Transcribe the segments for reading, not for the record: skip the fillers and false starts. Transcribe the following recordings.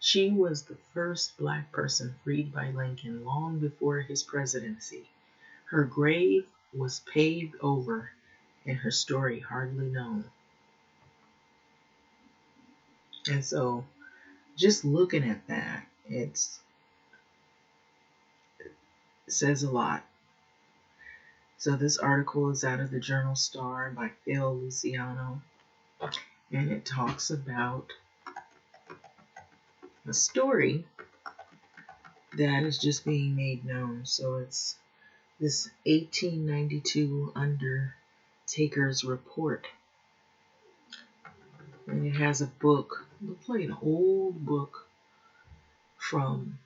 She was the first black person freed by Lincoln long before his presidency. Her grave was paved over and her story hardly known. And so just looking at that, it says a lot. So this article is out of the Journal Star by Phil Luciano, and it talks about a story that is just being made known. So it's this 1892 Undertaker's Report. And it has a book, looks like an old book from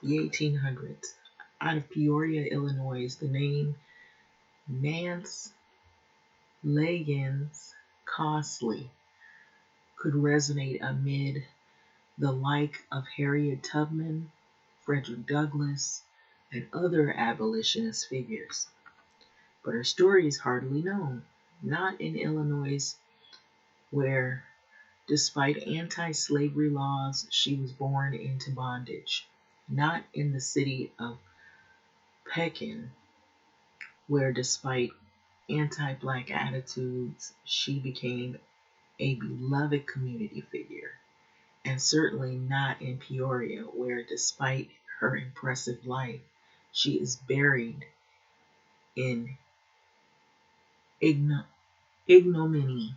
the 1800s, out of Peoria, Illinois. The name Nance Legins-Costley could resonate amid the like of Harriet Tubman, Frederick Douglass, and other abolitionist figures. But her story is hardly known, not in Illinois, where, despite anti-slavery laws, she was born into bondage, not in the city of Pekin, where, despite anti-black attitudes, she became a beloved community figure, and certainly not in Peoria, where, despite her impressive life, she is buried in ignominy.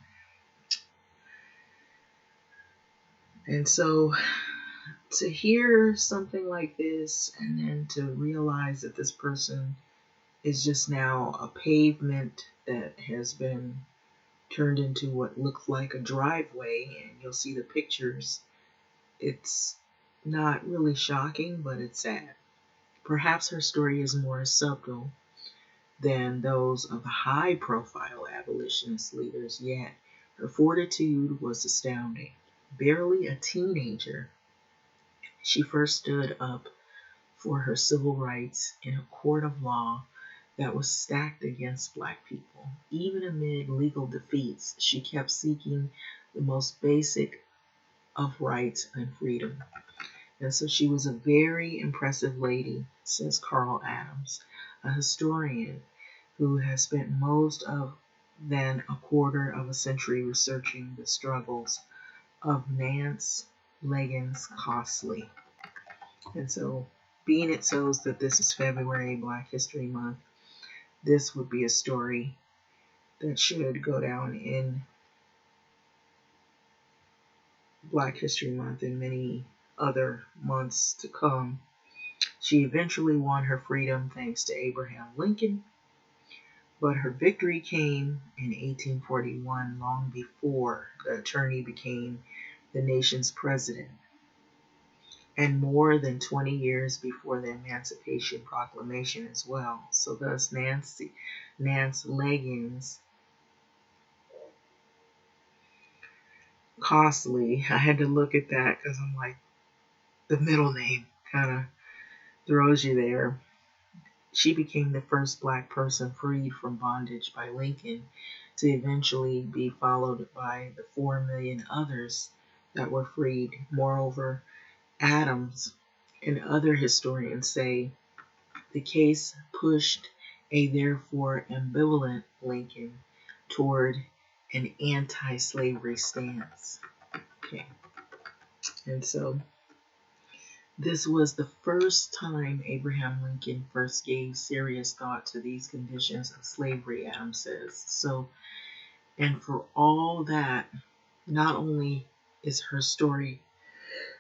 And so to hear something like this and then to realize that this person is just now a pavement that has been turned into what looks like a driveway, and you'll see the pictures, it's not really shocking, but it's sad. Perhaps her story is more subtle than those of high-profile abolitionist leaders, yet her fortitude was astounding. Barely a teenager, she first stood up for her civil rights in a court of law that was stacked against black people. Even amid legal defeats, she kept seeking the most basic of rights and freedom. And so she was a very impressive lady, says Carl Adams, a historian who has spent most of than a quarter of a century researching the struggles of Nance Legins-Costley. And so, being it so that this is February, Black History Month, this would be a story that should go down in Black History Month and many other months to come. She eventually won her freedom thanks to Abraham Lincoln, but her victory came in 1841, long before the attorney became the nation's president, and more than 20 years before the Emancipation Proclamation as well. So thus Nance Legins-Costley, I had to look at that because I'm like, the middle name kind of throws you there. She became the first black person freed from bondage by Lincoln, to eventually be followed by the 4 million others that were freed. Moreover, Adams and other historians say the case pushed a therefore ambivalent Lincoln toward an anti-slavery stance. Okay, and so this was the first time Abraham Lincoln first gave serious thought to these conditions of slavery, Adams says. So, and for all that, not only is her story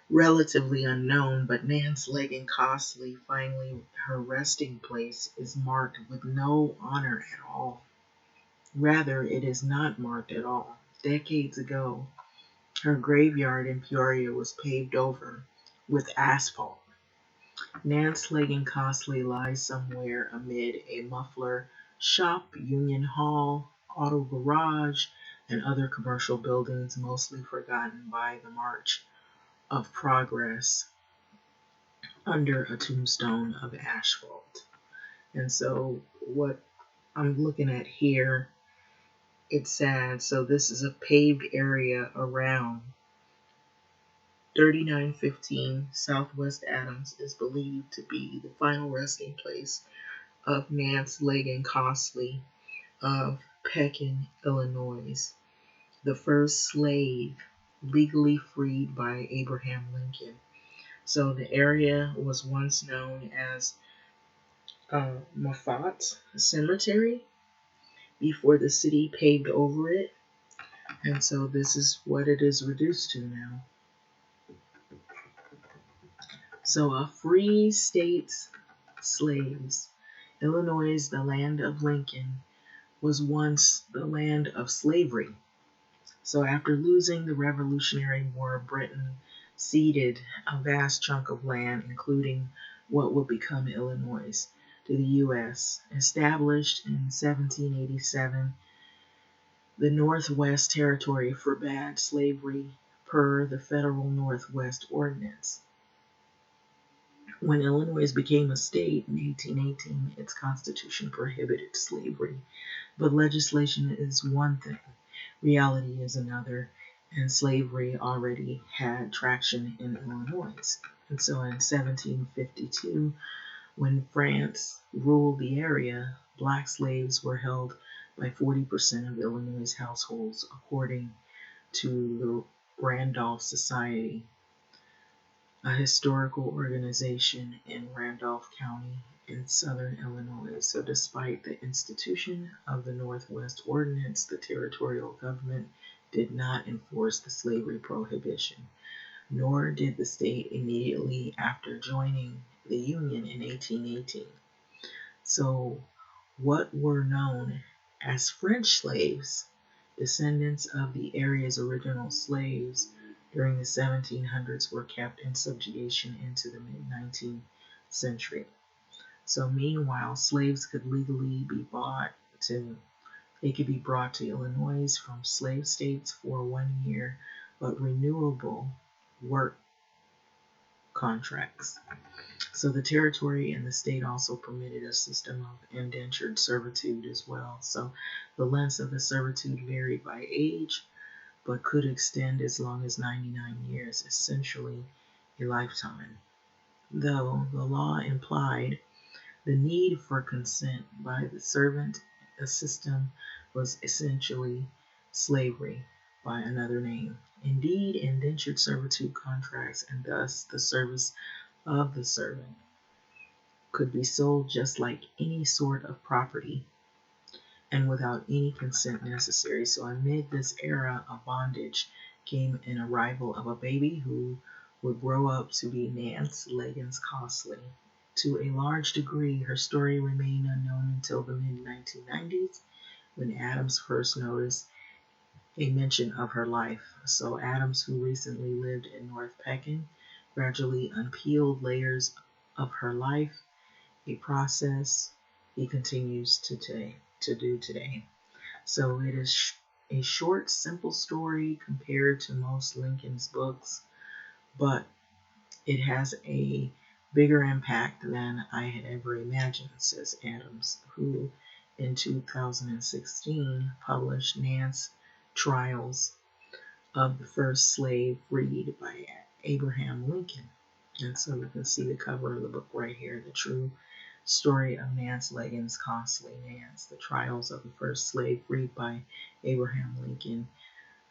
relatively unknown, but Nance Legins-Costley, finally her resting place, is marked with no honor at all. Rather, it is not marked at all. Decades ago, her graveyard in Peoria was paved over with asphalt. Nance Legins-Costley lies somewhere amid a muffler shop, union hall, auto garage, and other commercial buildings, mostly forgotten by the march of progress under a tombstone of asphalt. And so what I'm looking at here, it's sad. So this is a paved area around 3915 Southwest Adams is believed to be the final resting place of Nance Legins-Costley of Pekin, Illinois, the first slave legally freed by Abraham Lincoln. So the area was once known as Moffat Cemetery before the city paved over it, and so this is what it is reduced to now. So free states slaves. Illinois, the land of Lincoln, was once the land of slavery. So after losing the Revolutionary War, Britain ceded a vast chunk of land, including what would become Illinois, to the U.S. Established in 1787, the Northwest Territory forbade slavery per the Federal Northwest Ordinance. When Illinois became a state in 1818, its constitution prohibited slavery. But legislation is one thing, reality is another, and slavery already had traction in Illinois. And so in 1752, when France ruled the area, black slaves were held by 40% of Illinois households, according to the Randolph Society, a historical organization in Randolph County in southern Illinois. So despite the institution of the Northwest Ordinance, the territorial government did not enforce the slavery prohibition, nor did the state immediately after joining the Union in 1818. So what were known as French slaves, descendants of the area's original slaves, during the 1700s were kept in subjugation into the mid-19th century. So meanwhile, slaves could legally be brought to Illinois from slave states for 1 year, but renewable work contracts. So the territory and the state also permitted a system of indentured servitude as well. So the lengths of the servitude varied by age, but could extend as long as 99 years, essentially a lifetime. Though the law implied the need for consent by the servant, the system was essentially slavery by another name. Indeed, indentured servitude contracts and thus the service of the servant could be sold just like any sort of property and without any consent necessary. So amid this era of bondage came an arrival of a baby who would grow up to be Nance Legins-Costley. To a large degree, her story remained unknown until the mid-1990s, when Adams first noticed a mention of her life. So Adams, who recently lived in North Pekin, gradually unpeeled layers of her life, a process he continues to do today. So it is a short, simple story compared to most Lincoln's books, but it has a bigger impact than I had ever imagined, says Adams, who in 2016 published Nance Trials of the First Slave Freed by Abraham Lincoln. And so you can see the cover of the book right here, The True Story of Nance Legins-Costley, Nance, The Trials of the First Slave Freed by Abraham Lincoln,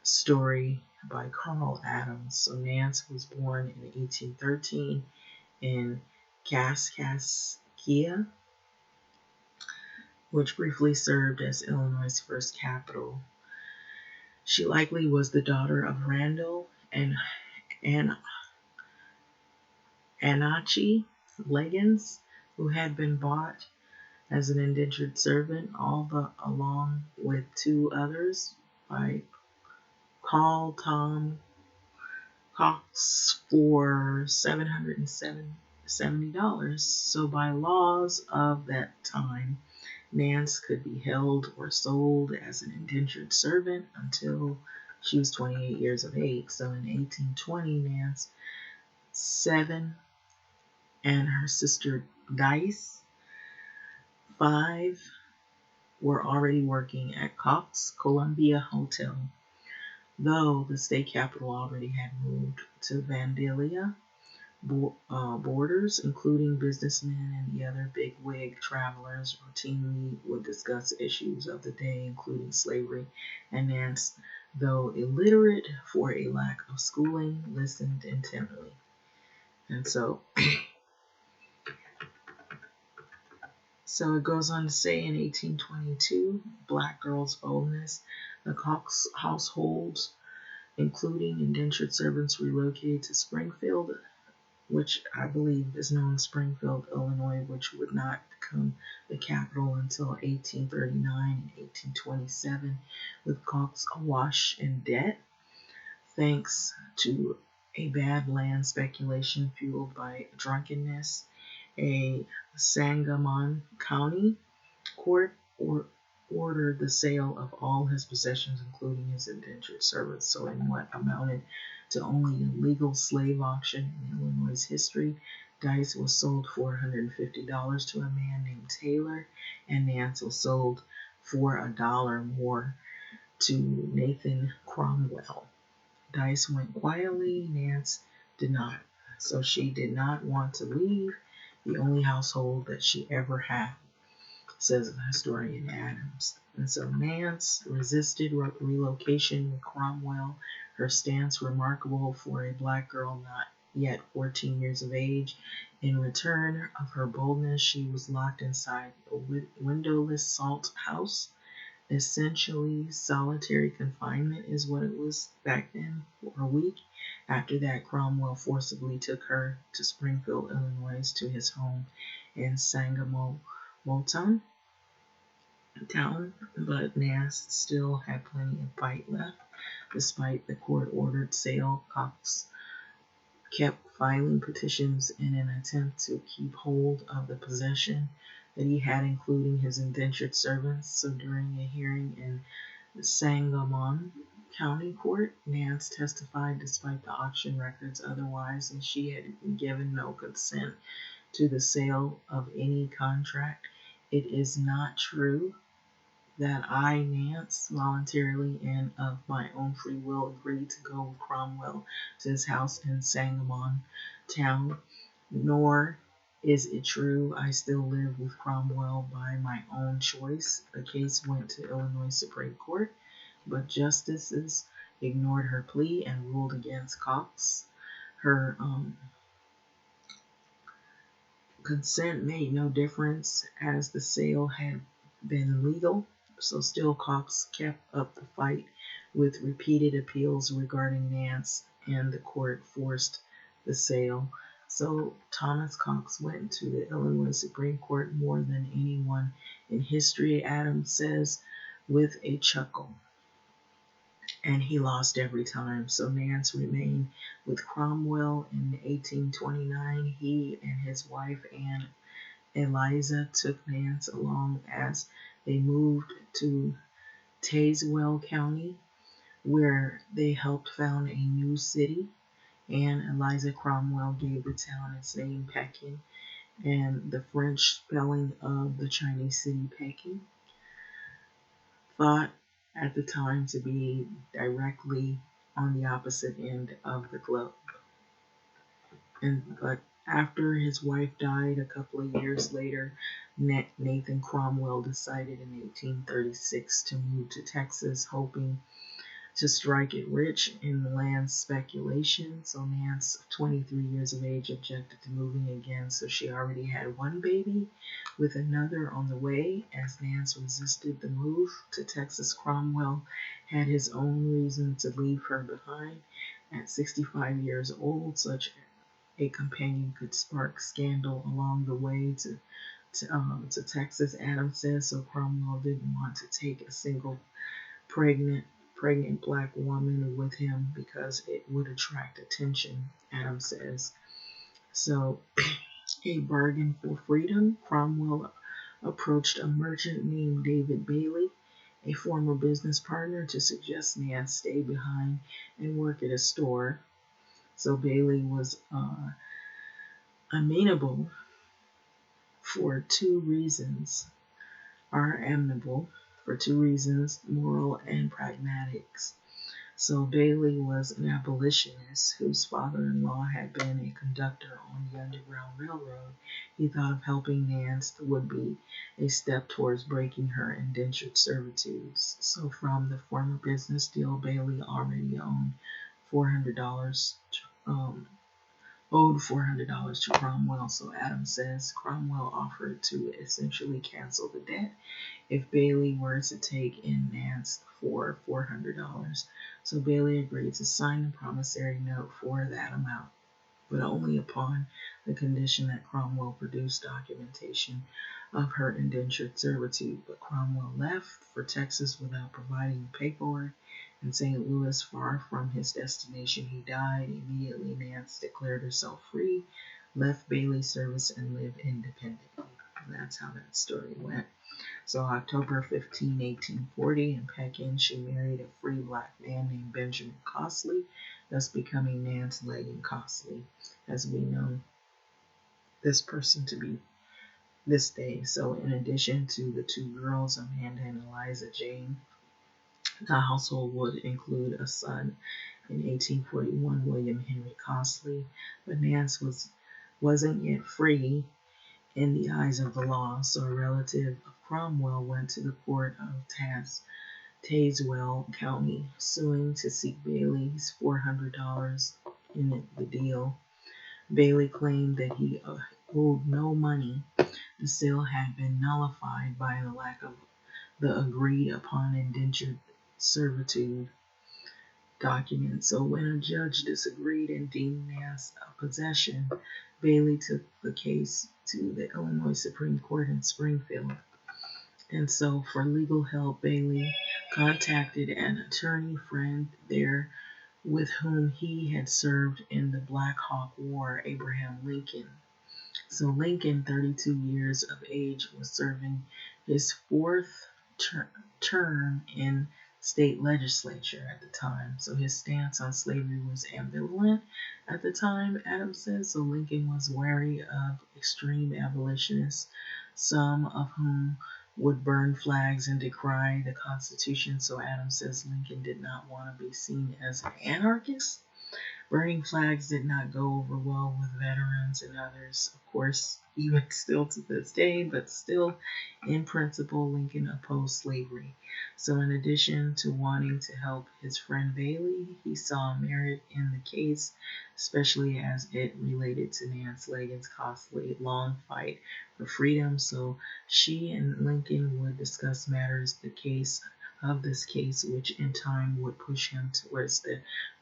story by Carl Adams. So Nance was born in 1813 in Kaskaskia, which briefly served as Illinois' first capital. She likely was the daughter of Randall and Anachi Legins, who had been bought as an indentured servant, along with two others by Carl Tom Cox for $770. So by laws of that time, Nance could be held or sold as an indentured servant until she was 28 years of age. So in 1820, Nance, 7, and her sister Dice, 5, were already working at Cox Columbia Hotel, though the state capital already had moved to Vandalia. Borders, including businessmen and the other bigwig travelers, routinely would discuss issues of the day, including slavery, and Nance, though illiterate for a lack of schooling, listened intently. And so it goes on to say in 1822, black girls' boldness, the Cox households, including indentured servants, relocated to Springfield, which I believe is known as Springfield, Illinois, which would not become the capital until 1839 and 1827, with Cox awash in debt, thanks to a bad land speculation fueled by drunkenness. A Sangamon County court ordered the sale of all his possessions, including his indentured servants. So in what amounted to only a legal slave auction in Illinois history, Dice was sold for $150 to a man named Taylor, and Nance was sold for $1 more to Nathan Cromwell. Dice went quietly, Nance did not. So she did not want to leave the only household that she ever had, says the historian Adams. And so Nance resisted relocation with Cromwell, her stance remarkable for a black girl not yet 14 years of age. In return of her boldness, she was locked inside a windowless salt house. Essentially, solitary confinement is what it was back then for a week. After that, Cromwell forcibly took her to Springfield, Illinois, to his home in Sangamon town, but Nance still had plenty of fight left. Despite the court-ordered sale, Cox kept filing petitions in an attempt to keep hold of the possession that he had, including his indentured servants. So during a hearing in the Sangamon County Court, Nance testified despite the auction records otherwise, and she had given no consent to the sale of any contract. It is not true that I, Nance, voluntarily and of my own free will agreed to go with Cromwell to his house in Sangamon town, nor is it true I still live with Cromwell by my own choice. The case went to Illinois Supreme Court, but justices ignored her plea and ruled against Cox. Her consent made no difference as the sale had been legal. So still Cox kept up the fight with repeated appeals regarding Nance, and the court forced the sale. So Thomas Cox went to the Illinois Supreme Court more than anyone in history, Adams says, with a chuckle. And he lost every time. So Nance remained with Cromwell in 1829. He and his wife, Anne Eliza, took Nance along as they moved to Tazewell County, where they helped found a new city. Anne Eliza Cromwell gave the town its name Pekin, and the French spelling of the Chinese city Peking, thought at the time to be directly on the opposite end of the globe. But after his wife died a couple of years later, Nathan Cromwell decided in 1836 to move to Texas, hoping to strike it rich in land speculation. So Nance, 23 years of age, objected to moving again, so she already had one baby with another on the way. As Nance resisted the move to Texas, Cromwell had his own reason to leave her behind. At 65 years old, such a companion could spark scandal along the way to Texas, Adams says. So Cromwell didn't want to take a single pregnant black woman with him because it would attract attention, Adams says. So, a bargain for freedom, Cromwell approached a merchant named David Bailey, a former business partner, to suggest Nance stay behind and work at a store. So Bailey was amenable for two reasons, moral and pragmatics. So Bailey was an abolitionist whose father-in-law had been a conductor on the Underground Railroad. He thought of helping Nance would be a step towards breaking her indentured servitudes. So from the former business deal, Bailey already $400, owed $400 to Cromwell. So Adams says Cromwell offered to essentially cancel the debt if Bailey were to take in Nance for $400. So Bailey agreed to sign the promissory note for that amount, but only upon the condition that Cromwell produced documentation of her indentured servitude. But Cromwell left for Texas without providing paperwork. In St. Louis, far from his destination, he died. Immediately, Nance declared herself free, left Bailey's service, and lived independently. And that's how that story went. So October 15, 1840, in Pekin, she married a free black man named Benjamin Costley, thus becoming Nance Legins-Costley, as we know this person to be this day. So in addition to the two girls, Amanda and Eliza Jane, the household would include a son in 1841, William Henry Costley, but Nance wasn't yet free in the eyes of the law, so a relative of Cromwell went to the court of Tazewell County, suing to seek Bailey's $400 in the deal. Bailey claimed that he owed no money. The sale had been nullified by the lack of the agreed upon indentured servitude document. So when a judge disagreed and deemed Nance a possession, Bailey took the case to the Illinois Supreme Court in Springfield. And so for legal help, Bailey contacted an attorney friend there with whom he had served in the Black Hawk War, Abraham Lincoln. So Lincoln, 32 years of age, was serving his fourth term in state legislature at the time. So his stance on slavery was ambivalent at the time, Adams says. So Lincoln was wary of extreme abolitionists, some of whom would burn flags and decry the Constitution. So Adams says Lincoln did not want to be seen as an anarchist. Burning flags did not go over well with veterans and others, of course, even still to this day, but still, in principle, Lincoln opposed slavery. So in addition to wanting to help his friend Bailey, he saw merit in the case, especially as it related to Nance Legins-Costley's long fight for freedom. So she and Lincoln would discuss matters of this case, which in time would push him towards the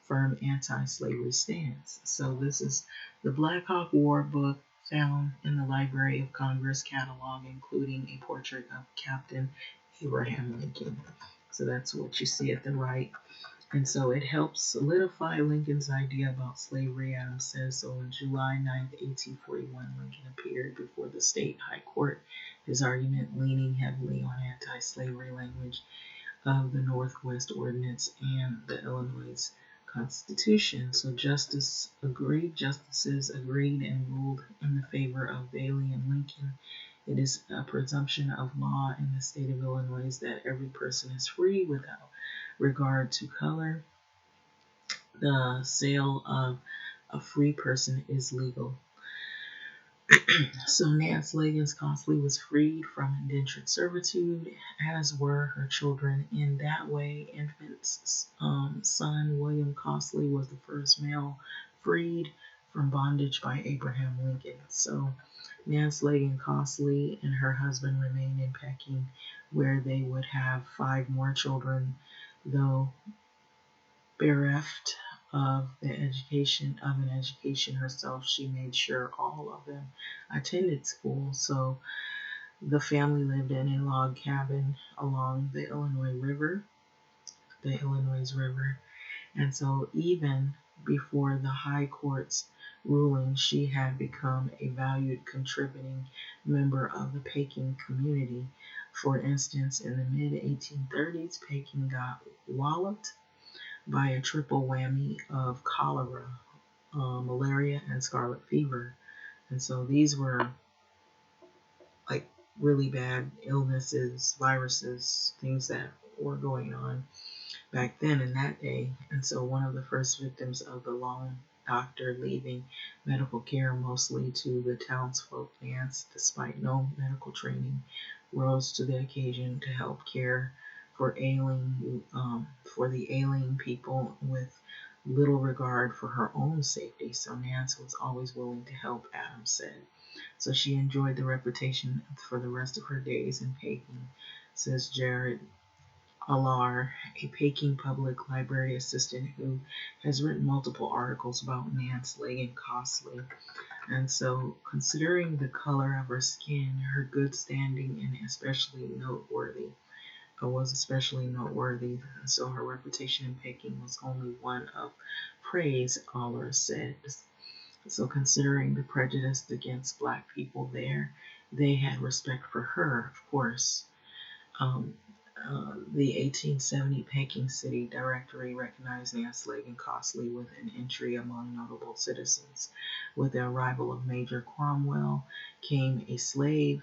firm anti-slavery stance. So this is the Black Hawk War book found in the Library of Congress catalog, including a portrait of Captain Abraham Lincoln. So that's what you see at the right. And so it helps solidify Lincoln's idea about slavery, Adams says. So on July 9, 1841, Lincoln appeared before the state high court, his argument leaning heavily on anti-slavery language of the Northwest Ordinance and the Illinois Constitution. So justices agreed and ruled in the favor of Bailey and Lincoln. It is a presumption of law in the state of Illinois that every person is free without regard to color. The sale of a free person is legal. So Nance Legins-Costley was freed from indentured servitude, as were her children. In that way, infant's son William Costley was the first male freed from bondage by Abraham Lincoln. So Nance Legins-Costley and her husband remained in Pekin, where they would have 5 more children, though bereft of an education herself. She made sure all of them attended school. So the family lived in a log cabin along the Illinois River, and so even before the High Court's ruling, she had become a valued contributing member of the Pekin community. For instance, in the mid-1830s, Pekin got walloped by a triple whammy of cholera, malaria, and scarlet fever. And so these were like really bad illnesses, viruses, things that were going on. back then in that day. And so one of the first victims of the lone doctor leaving medical care mostly to the townsfolk, Nance, despite no medical training, rose to the occasion to help care for for the ailing people with little regard for her own safety. So Nance was always willing to help, Adams said. So she enjoyed the reputation for the rest of her days in Peking, says Jared Alar, a Peking public library assistant who has written multiple articles about Nance Legins-Costley. And so, considering the color of her skin, her good standing, and was especially noteworthy. And so her reputation in Peking was only one of praise, Aller said. So, considering the prejudice against black people there, they had respect for her, of course. The 1870 Peking City Directory recognized Nance Legins-Costley with an entry among notable citizens. With the arrival of Major Cromwell came a slave,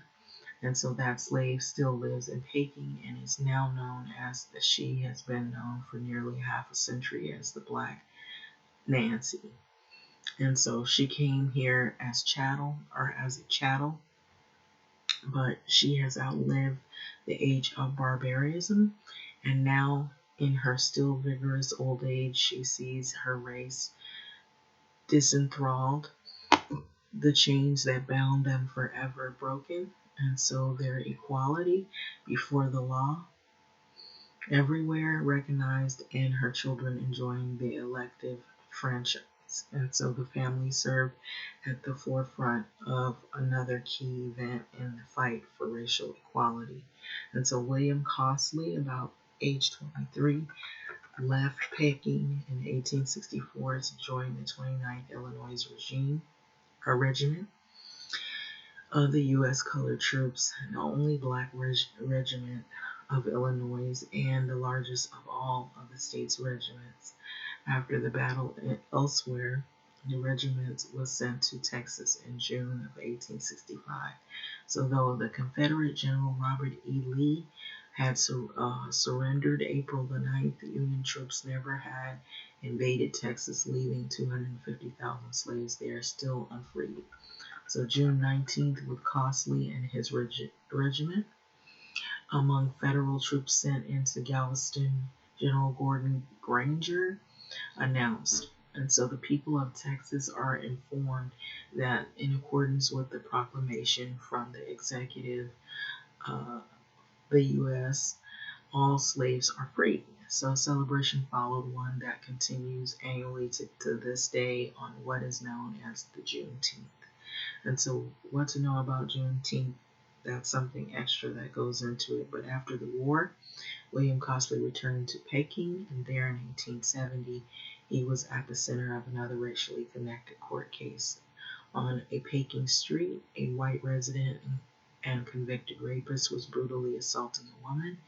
and so that slave still lives in Peking and is now known as she has been known for nearly half a century as the Black Nancy. And so she came here as a chattel, but she has outlived the age of barbarism, and now in her still vigorous old age she sees her race disenthralled, the chains that bound them forever broken, and so their equality before the law everywhere recognized, and her children enjoying the elective franchise. And so the family served at the forefront of another key event in the fight for racial equality. And so William Costley, about age 23, left Peking in 1864 to join the 29th Illinois Regiment of the U.S. Colored Troops, the only black regiment of Illinois and the largest of all of the state's regiments. After the battle elsewhere, the regiment was sent to Texas in June of 1865. So though the Confederate General Robert E. Lee had surrendered April the 9th, the Union troops never had invaded Texas, leaving 250,000 slaves there still unfreed. So June 19th, with Costley and his regiment, among federal troops sent into Galveston, General Gordon Granger announced. And so the people of Texas are informed that in accordance with the proclamation from the executive, the U.S., all slaves are free. So a celebration followed, one that continues annually to this day on what is known as the Juneteenth. And so what to know about Juneteenth, that's something extra that goes into it. But after the war, William Costley returned to Peking, and there in 1870, he was at the center of another racially connected court case. On a Peking street, a white resident and convicted rapist was brutally assaulting a woman,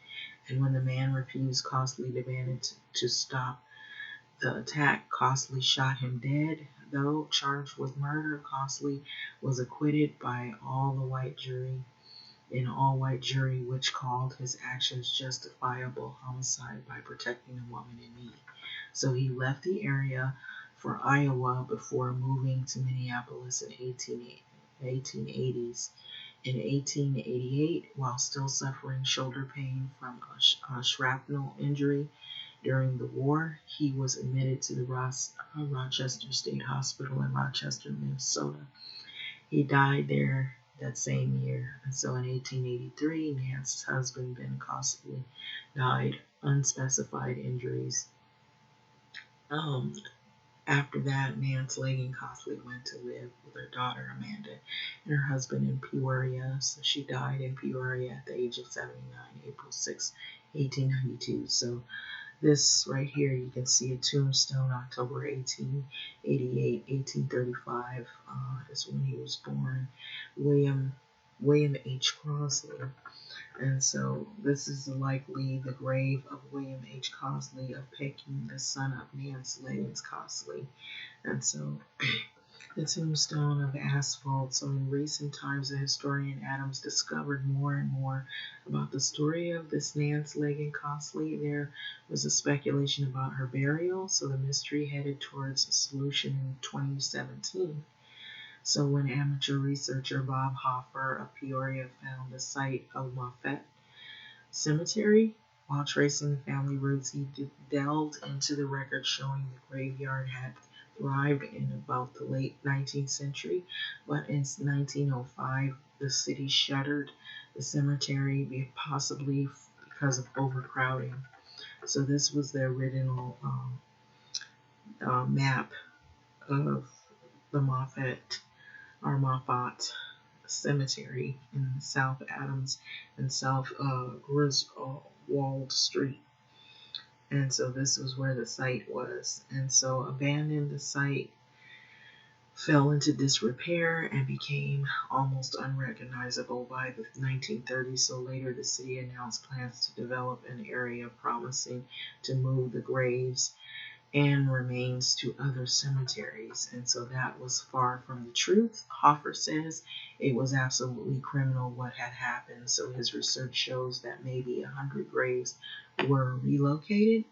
and when the man refused, Costley demanded to stop the attack. Costley shot him dead. Though charged with murder, Costley was acquitted by all-white jury, which called his actions justifiable homicide by protecting a woman in need. So he left the area for Iowa before moving to Minneapolis in 1880s. In 1888, while still suffering shoulder pain from a shrapnel injury during the war, he was admitted to the Rochester State Hospital in Rochester, Minnesota. He died there that same year. And so in 1883, Nance's husband, Ben Costley, died unspecified injuries. After that, Nance Legins-Costley went to live with her daughter Amanda and her husband in Peoria. So she died in Peoria at the age of 79, April 6, 1892. So this right here, you can see a tombstone, October 1888, 1835 is when he was born, William H. Costley. And so this is likely the grave of William H. Costley of Peking, the son of Nance Legins-Costley. And so The tombstone of asphalt. So in recent times, the historian Adams discovered more and more about the story of this Nance Legins-Costley. There was a speculation about her burial, so the mystery headed towards a solution in 2017. So when amateur researcher Bob Hoffer of Peoria found the site of Moffett Cemetery, while tracing family roots, he delved into the records showing the graveyard had thrived in about the late 19th century, but in 1905 the city shuttered the cemetery, possibly because of overcrowding. So this was the original map of the Moffat Cemetery in South Adams and South Griswold Street. And so this was where the site was. And so abandoned, the site fell into disrepair and became almost unrecognizable by the 1930s. So later the city announced plans to develop an area promising to move the graves and remains to other cemeteries. And so that was far from the truth. Hoffer says it was absolutely criminal what had happened. So his research shows that maybe 100 graves were relocated,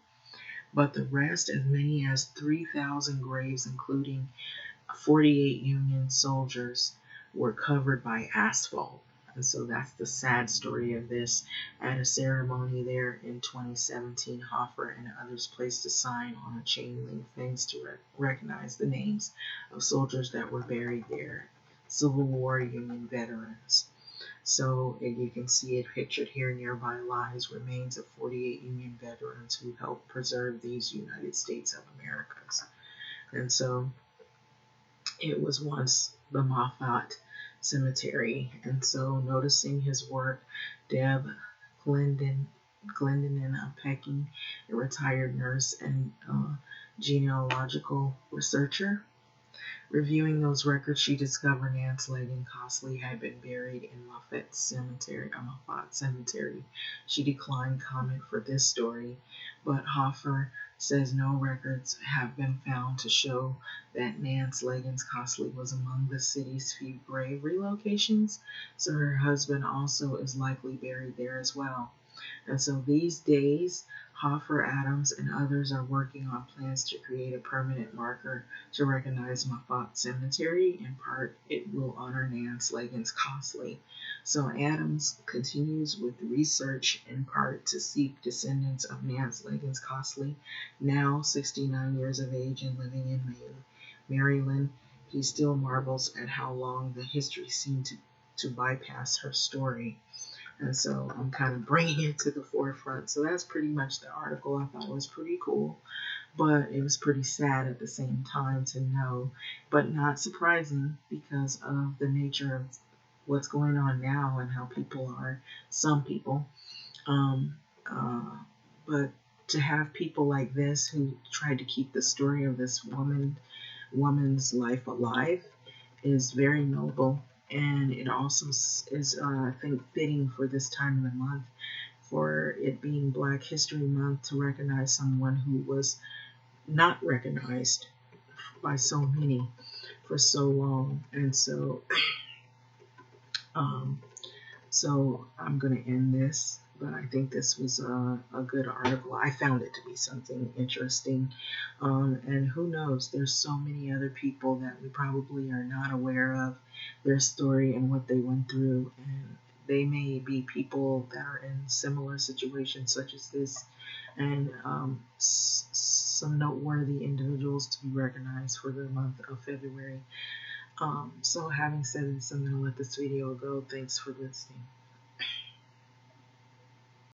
but the rest, as many as 3,000 graves, including 48 Union soldiers, were covered by asphalt. And so that's the sad story of this. At a ceremony there in 2017, Hoffer and others placed a sign on a chain link fence to recognize the names of soldiers that were buried there, Civil War Union veterans. So you can see it pictured here. Nearby lies remains of 48 Union veterans who helped preserve these United States of Americas. And so it was once the Moffat Cemetery. And so noticing his work, Deb Glendon Pecking, a retired nurse and genealogical researcher, reviewing those records, she discovered Nance Legins-Costley had been buried in Moffat Cemetery. She declined comment for this story, but Hoffer says no records have been found to show that Nance Legins-Costley was among the city's few grave relocations, so her husband also is likely buried there as well. And so these days, Hoffer, Adams, and others are working on plans to create a permanent marker to recognize Moffat Cemetery. In part, it will honor Nance Legins-Costley. So Adams continues with research in part to seek descendants of Nance Legins-Costley, now 69 years of age and living in Maryland. He still marvels at how long the history seemed to bypass her story. And so I'm kind of bringing it to the forefront. So that's pretty much the article. I thought it was pretty cool, but it was pretty sad at the same time to know, but not surprising because of the nature of what's going on now and how people are, some people. But to have people like this who tried to keep the story of this woman's life alive is very noble. And it also is, I think, fitting for this time of the month, for it being Black History Month, to recognize someone who was not recognized by so many for so long. And so, so I'm going to end this, but I think this was a good article. I found it to be something interesting. And who knows, there's so many other people that we probably are not aware of their story and what they went through. And they may be people that are in similar situations such as this, and some noteworthy individuals to be recognized for the month of February. So having said this, I'm going to let this video go. Thanks for listening.